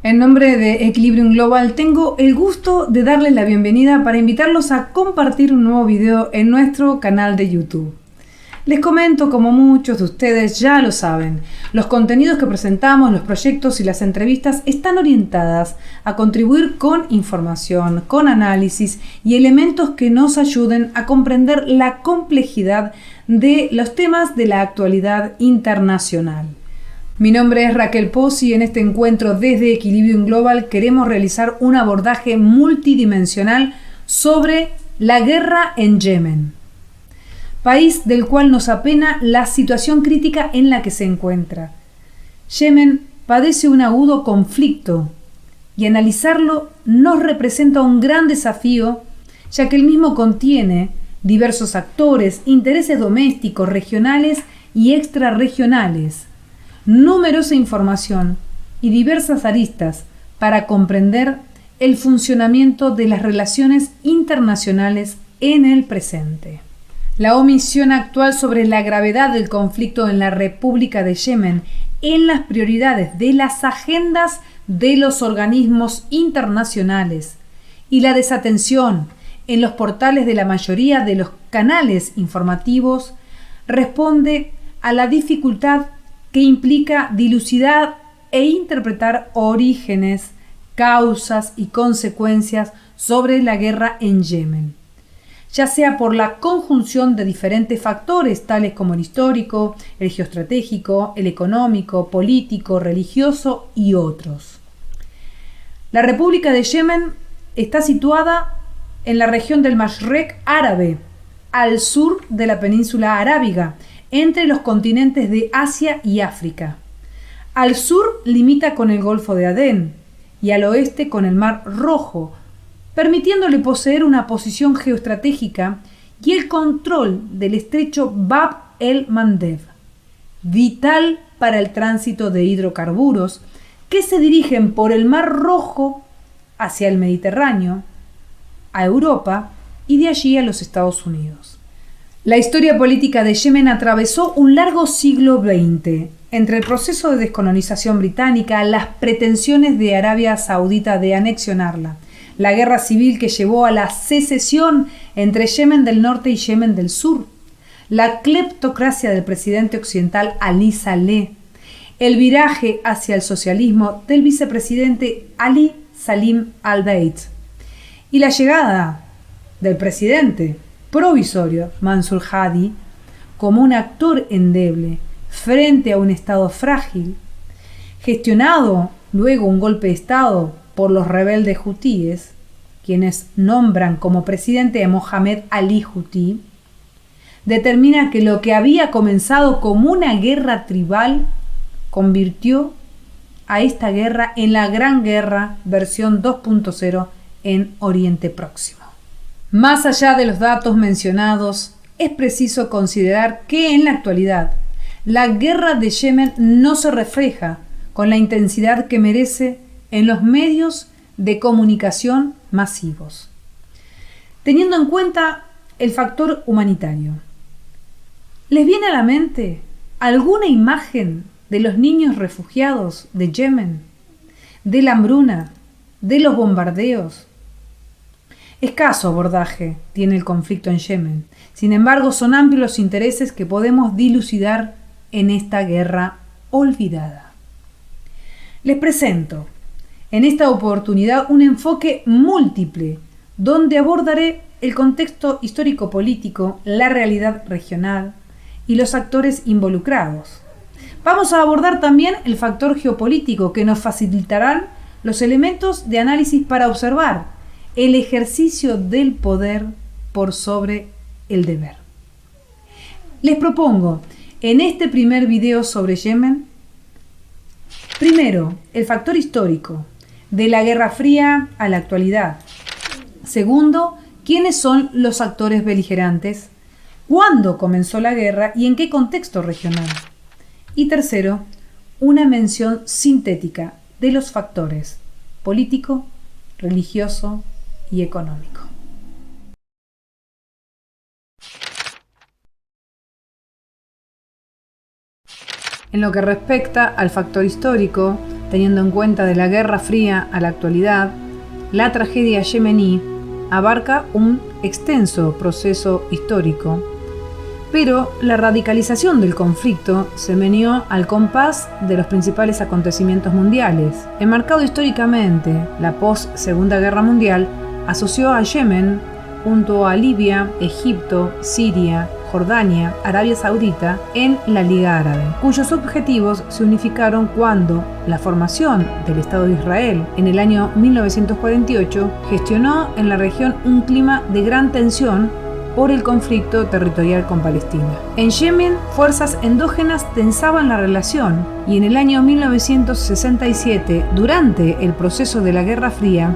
En nombre de Equilibrium Global tengo el gusto de darles la bienvenida para invitarlos a compartir un nuevo video en nuestro canal de YouTube. Les comento, como muchos de ustedes ya lo saben, los contenidos que presentamos, los proyectos y las entrevistas están orientadas a contribuir con información, con análisis y elementos que nos ayuden a comprender la complejidad de los temas de la actualidad internacional. Mi nombre es Raquel Pozzi y en este encuentro desde Equilibrium Global queremos realizar un abordaje multidimensional sobre la guerra en Yemen, país del cual nos apena la situación crítica en la que se encuentra. Yemen padece un agudo conflicto y analizarlo nos representa un gran desafío, ya que el mismo contiene diversos actores, intereses domésticos, regionales y extrarregionales, numerosa información y diversas aristas para comprender el funcionamiento de las relaciones internacionales en el presente. La omisión actual sobre la gravedad del conflicto en la República de Yemen en las prioridades de las agendas de los organismos internacionales y la desatención en los portales de la mayoría de los canales informativos responde a la dificultad que implica dilucidar e interpretar orígenes, causas y consecuencias sobre la guerra en Yemen, ya sea por la conjunción de diferentes factores tales como el histórico, el geoestratégico, el económico, político, religioso y otros. La República de Yemen está situada en la región del Mashrek árabe, al sur de la península arábiga, entre los continentes de Asia y África. Al sur limita con el Golfo de Adén y al oeste con el Mar Rojo, permitiéndole poseer una posición geoestratégica y el control del estrecho Bab el-Mandeb, vital para el tránsito de hidrocarburos que se dirigen por el Mar Rojo hacia el Mediterráneo, a Europa y de allí a los Estados Unidos. La historia política de Yemen atravesó un largo siglo XX, entre el proceso de descolonización británica, las pretensiones de Arabia Saudita de anexionarla, la guerra civil que llevó a la secesión entre Yemen del Norte y Yemen del Sur, la cleptocracia del presidente occidental Ali Saleh, el viraje hacia el socialismo del vicepresidente Ali Salim al-Deid y la llegada del presidente provisorio Mansur Hadi como un actor endeble frente a un Estado frágil, gestionado luego un golpe de Estado por los rebeldes hutíes, quienes nombran como presidente a Mohamed Ali Houthi, determina que lo que había comenzado como una guerra tribal convirtió a esta guerra en la Gran Guerra versión 2.0 en Oriente Próximo. Más allá de los datos mencionados, es preciso considerar que en la actualidad la guerra de Yemen no se refleja con la intensidad que merece en los medios de comunicación masivos. Teniendo en cuenta el factor humanitario, ¿les viene a la mente alguna imagen de los niños refugiados de Yemen, de la hambruna, de los bombardeos? Escaso abordaje tiene el conflicto en Yemen. Sin embargo, son amplios los intereses que podemos dilucidar en esta guerra olvidada. Les presento en esta oportunidad un enfoque múltiple, donde abordaré el contexto histórico-político, la realidad regional y los actores involucrados. Vamos a abordar también el factor geopolítico que nos facilitarán los elementos de análisis para observar el ejercicio del poder por sobre el deber. Les propongo en este primer video sobre Yemen, primero, el factor histórico, de la Guerra Fría a la actualidad. Segundo, quiénes son los actores beligerantes, cuándo comenzó la guerra y en qué contexto regional. Y tercero, una mención sintética de los factores político, religioso y económico. En lo que respecta al factor histórico, Teniendo en cuenta de la Guerra Fría a la actualidad, la tragedia yemení abarca un extenso proceso histórico, pero la radicalización del conflicto se meneó al compás de los principales acontecimientos mundiales. Enmarcado históricamente, la post-Segunda Guerra Mundial asoció a Yemen junto a Libia, Egipto, Siria, Jordania, Arabia Saudita en la Liga Árabe, cuyos objetivos se unificaron cuando la formación del Estado de Israel en el año 1948 gestionó en la región un clima de gran tensión por el conflicto territorial con Palestina. En Yemen, fuerzas endógenas tensaban la relación y en el año 1967, durante el proceso de la Guerra Fría,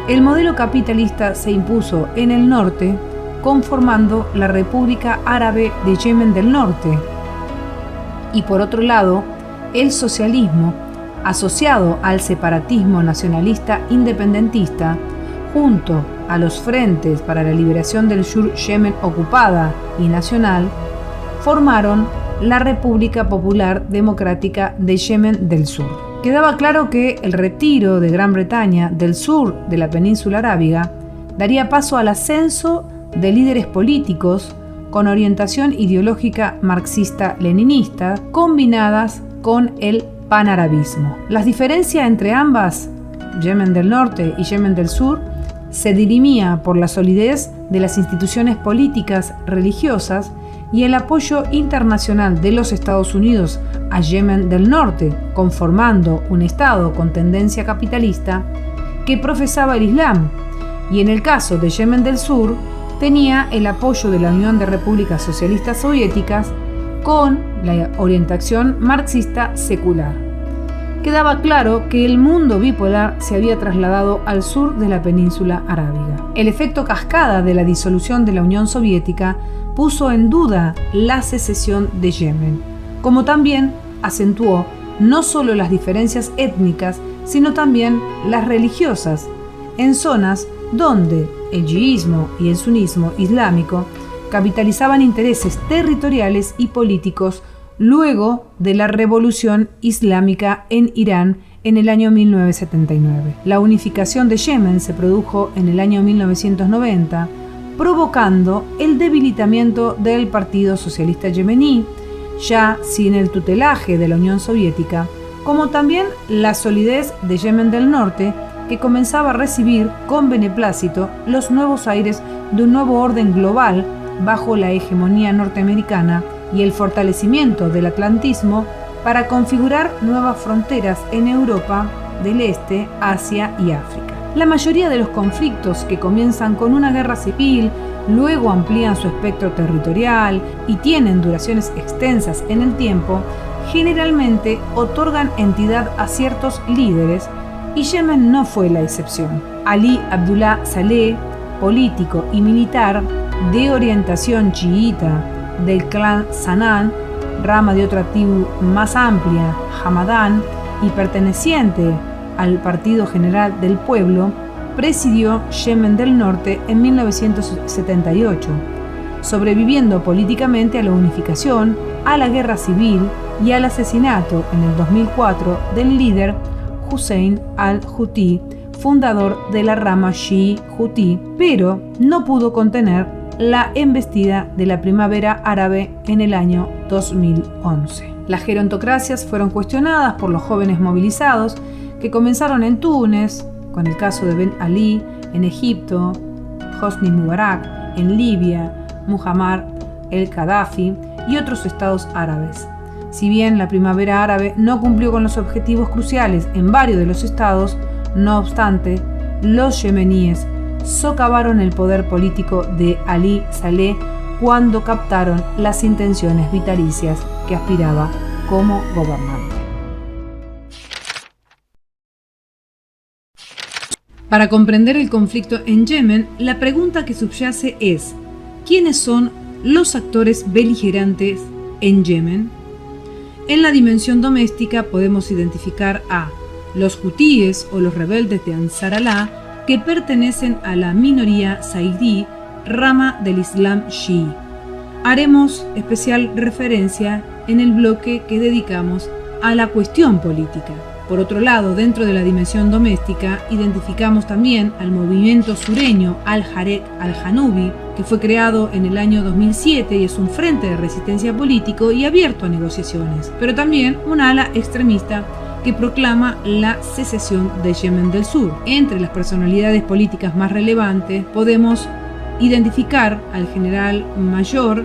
el modelo capitalista se impuso en el norte, conformando la República Árabe de Yemen del Norte. Y por otro lado, el socialismo, asociado al separatismo nacionalista independentista, junto a los frentes para la liberación del Sur Yemen ocupada y nacional, formaron la República Popular Democrática de Yemen del Sur. Quedaba claro que el retiro de Gran Bretaña del sur de la península arábiga daría paso al ascenso de líderes políticos con orientación ideológica marxista-leninista combinadas con el panarabismo. Las diferencias entre ambas, Yemen del Norte y Yemen del Sur, se dirimía por la solidez de las instituciones políticas religiosas y el apoyo internacional de los Estados Unidos a Yemen del Norte, conformando un Estado con tendencia capitalista que profesaba el Islam, y en el caso de Yemen del Sur tenía el apoyo de la Unión de Repúblicas Socialistas Soviéticas con la orientación marxista secular. Quedaba claro que el mundo bipolar se había trasladado al sur de la península arábiga. El efecto cascada de la disolución de la Unión Soviética puso en duda la secesión de Yemen, como también acentuó no solo las diferencias étnicas, sino también las religiosas, en zonas donde el chiismo y el sunismo islámico capitalizaban intereses territoriales y políticos luego de la revolución islámica en Irán en el año 1979. La unificación de Yemen se produjo en el año 1990, provocando el debilitamiento del Partido Socialista Yemení, ya sin el tutelaje de la Unión Soviética, como también la solidez de Yemen del Norte, que comenzaba a recibir con beneplácito los nuevos aires de un nuevo orden global bajo la hegemonía norteamericana y el fortalecimiento del atlantismo para configurar nuevas fronteras en Europa del Este, Asia y África. La mayoría de los conflictos que comienzan con una guerra civil, luego amplían su espectro territorial y tienen duraciones extensas en el tiempo, generalmente otorgan entidad a ciertos líderes, y Yemen no fue la excepción. Ali Abdullah Saleh, político y militar de orientación chiita del clan Sanán, rama de otra tribu más amplia, Hamadán, y perteneciente al Partido General del Pueblo, presidió Yemen del Norte en 1978, sobreviviendo políticamente a la unificación, a la guerra civil y al asesinato en el 2004 del líder Hussein al-Houthi, fundador de la rama chií Houthi, pero no pudo contener la embestida de la primavera árabe en el año 2011. Las gerontocracias fueron cuestionadas por los jóvenes movilizados que comenzaron en Túnez, con el caso de Ben Ali, en Egipto, Hosni Mubarak, en Libia, Muammar el-Gaddafi y otros estados árabes. Si bien la primavera árabe no cumplió con los objetivos cruciales en varios de los estados, no obstante, los yemeníes socavaron el poder político de Ali Saleh cuando captaron las intenciones vitalicias que aspiraba como gobernante. Para comprender el conflicto en Yemen, la pregunta que subyace es: ¿quiénes son los actores beligerantes en Yemen? En la dimensión doméstica podemos identificar a los hutíes o los rebeldes de Ansar Allah, que pertenecen a la minoría zaidí, rama del Islam chií. Haremos especial referencia en el bloque que dedicamos a la cuestión política. Por otro lado, dentro de la dimensión doméstica, identificamos también al movimiento sureño Al-Harek Al-Janubi, que fue creado en el año 2007 y es un frente de resistencia político y abierto a negociaciones, pero también un ala extremista que proclama la secesión de Yemen del Sur. Entre las personalidades políticas más relevantes podemos identificar al general mayor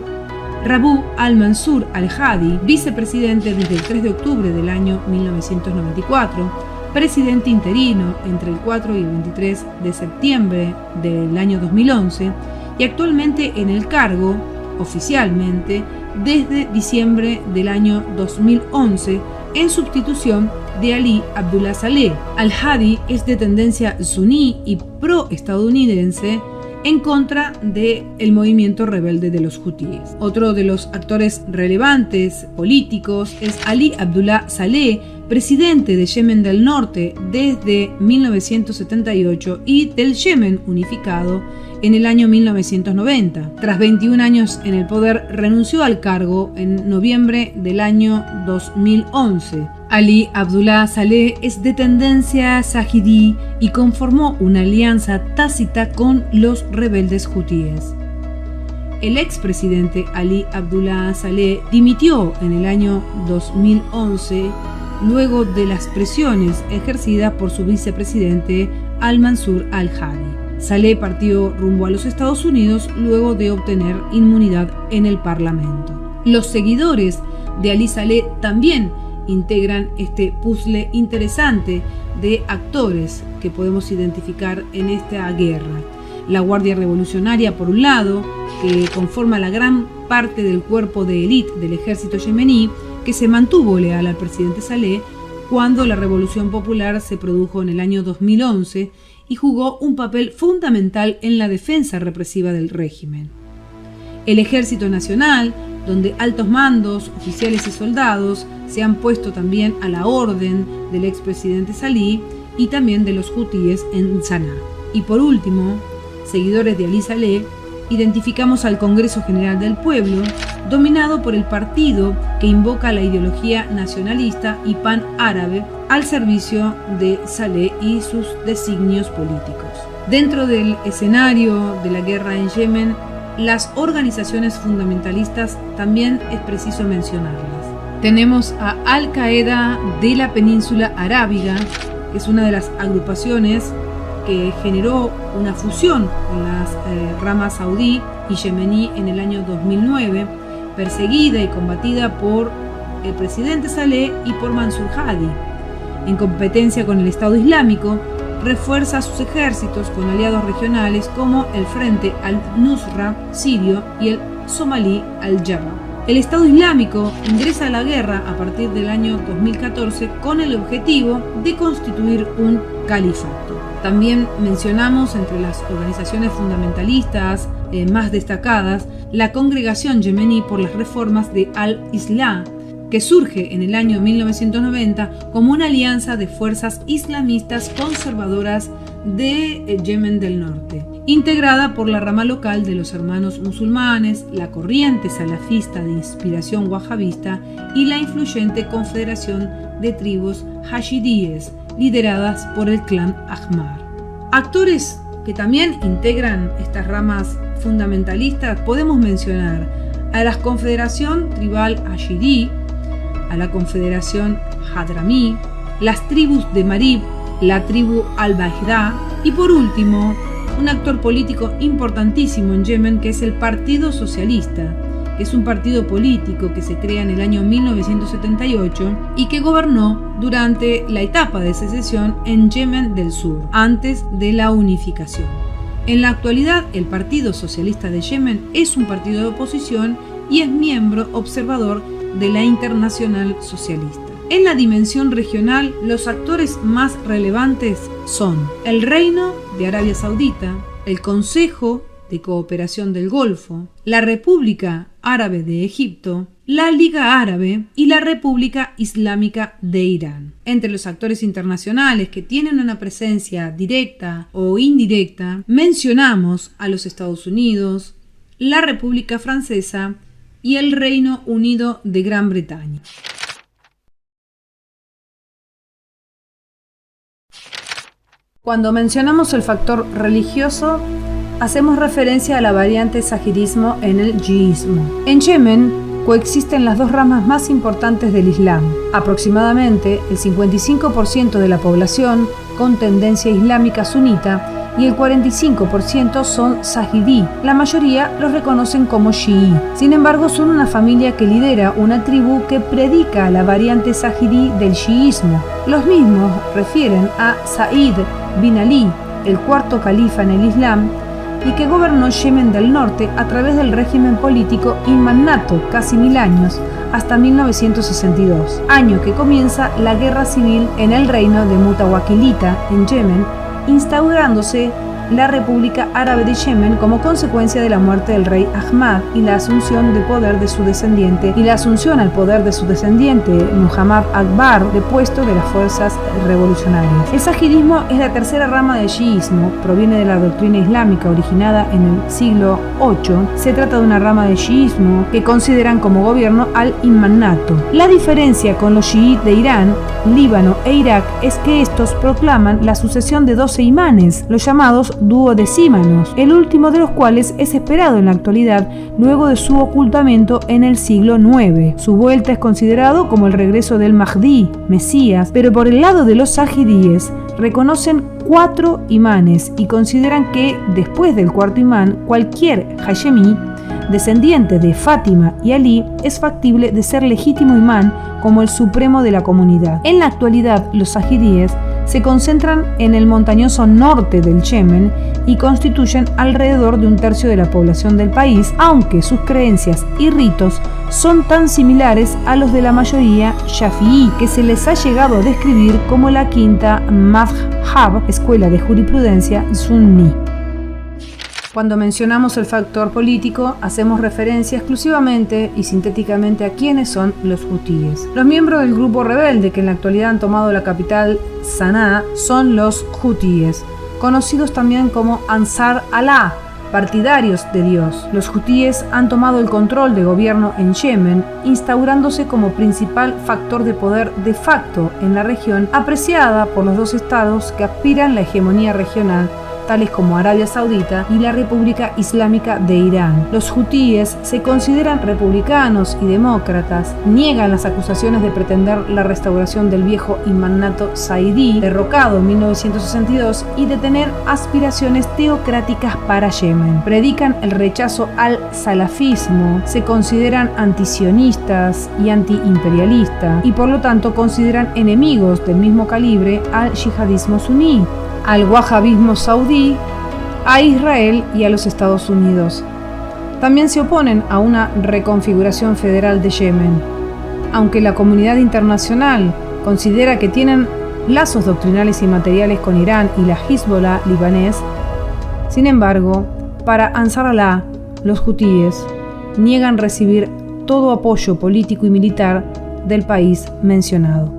Rabu al-Mansur al-Hadi, vicepresidente desde el 3 de octubre del año 1994, presidente interino entre el 4 y el 23 de septiembre del año 2011 y actualmente en el cargo, oficialmente, desde diciembre del año 2011 en sustitución de Ali Abdullah Saleh. Al-Hadi es de tendencia suní y pro-estadounidense en contra del movimiento rebelde de los hutíes. Otro de los actores relevantes políticos es Ali Abdullah Saleh, presidente de Yemen del Norte desde 1978 y del Yemen unificado en el año 1990. Tras 21 años en el poder, renunció al cargo en noviembre del año 2011. Ali Abdullah Saleh es de tendencia sahidí y conformó una alianza tácita con los rebeldes hutíes. El expresidente Ali Abdullah Saleh dimitió en el año 2011 luego de las presiones ejercidas por su vicepresidente al-Mansur al-Hadi. Saleh partió rumbo a los Estados Unidos luego de obtener inmunidad en el Parlamento. Los seguidores de Ali Saleh también integran este puzzle interesante de actores que podemos identificar en esta guerra. La Guardia Revolucionaria, por un lado, que conforma la gran parte del cuerpo de élite del ejército yemení, que se mantuvo leal al presidente Saleh cuando la Revolución Popular se produjo en el año 2011 y jugó un papel fundamental en la defensa represiva del régimen. El Ejército Nacional, donde altos mandos, oficiales y soldados se han puesto también a la orden del expresidente Saleh y también de los hutíes en Sanaa. Y por último, seguidores de Ali Saleh, identificamos al Congreso General del Pueblo, dominado por el partido que invoca la ideología nacionalista y pan-árabe al servicio de Saleh y sus designios políticos. Dentro del escenario de la guerra en Yemen, las organizaciones fundamentalistas también es preciso mencionarlas. Tenemos a Al-Qaeda de la península arábiga, que es una de las agrupaciones que generó una fusión con las ramas saudí y yemení en el año 2009, perseguida y combatida por el presidente Saleh y por Mansur Hadi. En competencia con el Estado Islámico, refuerza sus ejércitos con aliados regionales como el Frente al-Nusra sirio y el somalí al-Jabha. El Estado Islámico ingresa a la guerra a partir del año 2014 con el objetivo de constituir un califato. También mencionamos entre las organizaciones fundamentalistas más destacadas la Congregación Yemení por las Reformas de Al-Islah, que surge en el año 1990 como una alianza de fuerzas islamistas conservadoras de Yemen del Norte, integrada por la rama local de los Hermanos Musulmanes, la corriente salafista de inspiración wahabista y la influyente Confederación de Tribus Hashidíes, lideradas por el clan Ahmar. Actores que también integran estas ramas fundamentalistas podemos mencionar a la Confederación Tribal Hashidí, a la Confederación Hadramí, las tribus de Marib, la tribu Al-Bahda y por último, un actor político importantísimo en Yemen que es el Partido Socialista, que es un partido político que se crea en el año 1978 y que gobernó durante la etapa de secesión en Yemen del Sur, antes de la unificación. En la actualidad, el Partido Socialista de Yemen es un partido de oposición y es miembro observador de la Internacional Socialista. En la dimensión regional, los actores más relevantes son el Reino de Arabia Saudita, el Consejo de Cooperación del Golfo, la República Árabe de Egipto, la Liga Árabe y la República Islámica de Irán. Entre los actores internacionales que tienen una presencia directa o indirecta, mencionamos a los Estados Unidos, la República Francesa y el Reino Unido de Gran Bretaña. Cuando mencionamos el factor religioso, hacemos referencia a la variante sajidismo en el chiismo. En Yemen coexisten las dos ramas más importantes del Islam. Aproximadamente el 55% de la población con tendencia islámica sunita y el 45% son sajidí. La mayoría los reconocen como chií. Sin embargo, son una familia que lidera una tribu que predica la variante sajidí del chiismo. Los mismos refieren a Said bin Ali, el cuarto califa en el Islam, y que gobernó Yemen del Norte a través del régimen político inmannato casi 1000 años, hasta 1962, año que comienza la guerra civil en el reino de Mutawakilita, en Yemen, instaurándose la República Árabe de Yemen como consecuencia de la muerte del rey Ahmad y la asunción al poder de su descendiente Muhammad Akbar, depuesto de las fuerzas revolucionarias. El sajidismo es la tercera rama del chiismo, proviene de la doctrina islámica originada en el siglo VIII. Se trata de una rama del chiismo que consideran como gobierno al imanato. La diferencia con los chiíes de Irán, Líbano e Irak es que estos proclaman la sucesión de 12 imanes, los llamados duodecímanos, el último de los cuales es esperado en la actualidad luego de su ocultamiento en el siglo IX. Su vuelta es considerado como el regreso del Mahdi, Mesías, pero por el lado de los sajidíes reconocen 4 imanes y consideran que después del cuarto imán, cualquier hashemí, descendiente de Fátima y Ali, es factible de ser legítimo imán como el supremo de la comunidad. En la actualidad, los sajidíes se concentran en el montañoso norte del Yemen y constituyen alrededor de 1/3 de la población del país, aunque sus creencias y ritos son tan similares a los de la mayoría shafií, que se les ha llegado a describir como la quinta madhhab, escuela de jurisprudencia sunní. Cuando mencionamos el factor político, hacemos referencia exclusivamente y sintéticamente a quiénes son los hutíes. Los miembros del grupo rebelde que en la actualidad han tomado la capital Sanaa son los hutíes, conocidos también como Ansar Allah, partidarios de Dios. Los hutíes han tomado el control de gobierno en Yemen, instaurándose como principal factor de poder de facto en la región, apreciada por los dos estados que aspiran a la hegemonía regional, tales como Arabia Saudita y la República Islámica de Irán. Los hutíes se consideran republicanos y demócratas, niegan las acusaciones de pretender la restauración del viejo imanato saidí, derrocado en 1962, y de tener aspiraciones teocráticas para Yemen. Predican el rechazo al salafismo, se consideran antisionistas y antiimperialistas, y por lo tanto consideran enemigos del mismo calibre al yihadismo suní, al wahabismo saudí, a Israel y a los Estados Unidos. También se oponen a una reconfiguración federal de Yemen. Aunque la comunidad internacional considera que tienen lazos doctrinales y materiales con Irán y la Hezbollah libanés, sin embargo, para Ansar Allah, los hutíes niegan recibir todo apoyo político y militar del país mencionado.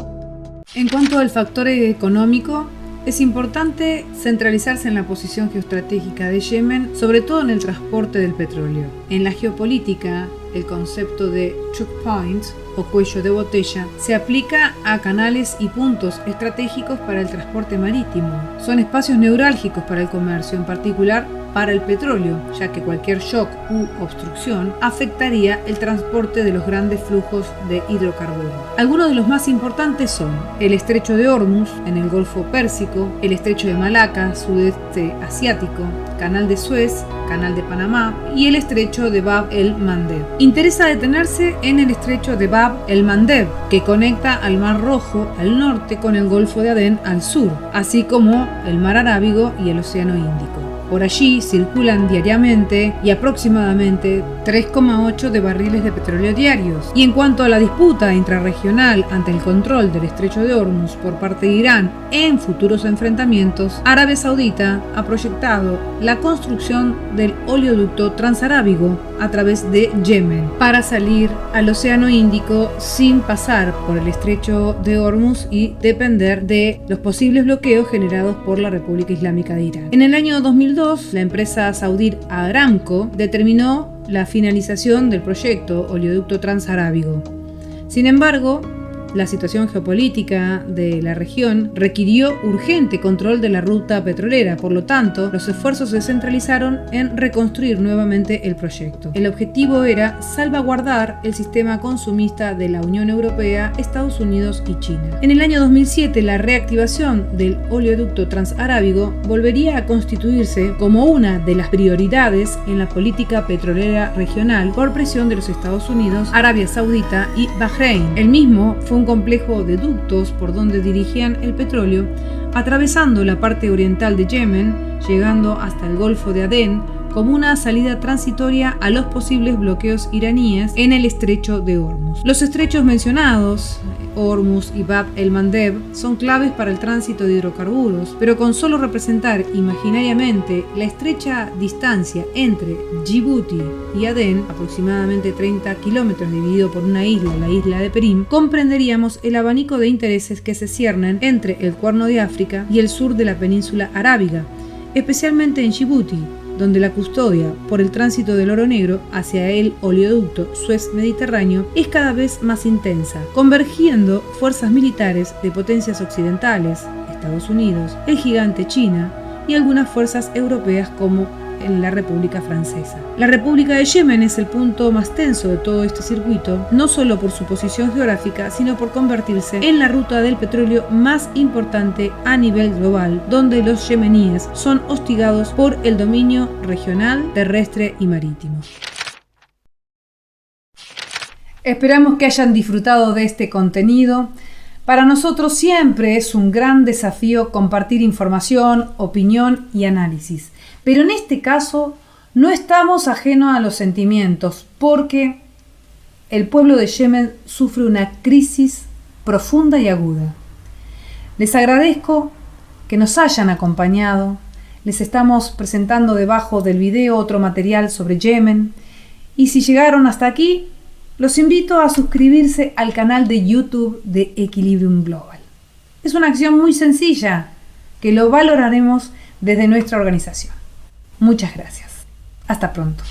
En cuanto al factor económico, es importante centralizarse en la posición geoestratégica de Yemen, sobre todo en el transporte del petróleo. En la geopolítica, el concepto de choke point o cuello de botella se aplica a canales y puntos estratégicos para el transporte marítimo. Son espacios neurálgicos para el comercio, en particular para el petróleo, ya que cualquier shock u obstrucción afectaría el transporte de los grandes flujos de hidrocarburos. Algunos de los más importantes son el estrecho de Hormuz en el Golfo Pérsico, el estrecho de Malaca, sudeste asiático, canal de Suez, canal de Panamá y el estrecho de Bab el-Mandeb. Interesa detenerse en el estrecho de Bab el-Mandeb, que conecta al Mar Rojo al norte con el Golfo de Adén al sur, así como el Mar Arábigo y el Océano Índico. Por allí circulan diariamente y aproximadamente 3,8 de barriles de petróleo diarios. Y en cuanto a la disputa intrarregional ante el control del estrecho de Hormuz por parte de Irán en futuros enfrentamientos, Arabia Saudita ha proyectado la construcción del oleoducto transarábigo a través de Yemen para salir al Océano Índico sin pasar por el estrecho de Hormuz y depender de los posibles bloqueos generados por la República Islámica de Irán. En el año 2002, la empresa saudí Aramco determinó la finalización del proyecto oleoducto transarábigo. Sin embargo, La situación geopolítica de la región requirió urgente control de la ruta petrolera, por lo tanto, los esfuerzos se centralizaron en reconstruir nuevamente el proyecto. El objetivo era salvaguardar el sistema consumista de la Unión Europea, Estados Unidos y China. En el año 2007, la reactivación del oleoducto transarábigo volvería a constituirse como una de las prioridades en la política petrolera regional por presión de los Estados Unidos, Arabia Saudita y Bahrein. El mismo fue un complejo de ductos por donde dirigían el petróleo, atravesando la parte oriental de Yemen, llegando hasta el Golfo de Adén, como una salida transitoria a los posibles bloqueos iraníes en el estrecho de Hormuz. Los estrechos mencionados, Hormuz y Bab el-Mandeb, son claves para el tránsito de hidrocarburos, pero con solo representar imaginariamente la estrecha distancia entre Djibouti y Adén, aproximadamente 30 kilómetros dividido por una isla, la isla de Perim, comprenderíamos el abanico de intereses que se ciernen entre el Cuerno de África y el sur de la península arábiga, especialmente en Djibouti, donde la custodia por el tránsito del oro negro hacia el oleoducto Suez-Mediterráneo es cada vez más intensa, convergiendo fuerzas militares de potencias occidentales, Estados Unidos, el gigante China y algunas fuerzas europeas como en la República Francesa. La República de Yemen es el punto más tenso de todo este circuito, no solo por su posición geográfica, sino por convertirse en la ruta del petróleo más importante a nivel global, donde los yemeníes son hostigados por el dominio regional, terrestre y marítimo. Esperamos que hayan disfrutado de este contenido. Para nosotros siempre es un gran desafío compartir información, opinión y análisis. Pero en este caso no estamos ajenos a los sentimientos, porque el pueblo de Yemen sufre una crisis profunda y aguda. Les agradezco que nos hayan acompañado. Les estamos presentando debajo del video otro material sobre Yemen. Y si llegaron hasta aquí, los invito a suscribirse al canal de YouTube de Equilibrium Global. Es una acción muy sencilla que lo valoraremos desde nuestra organización. Muchas gracias. Hasta pronto.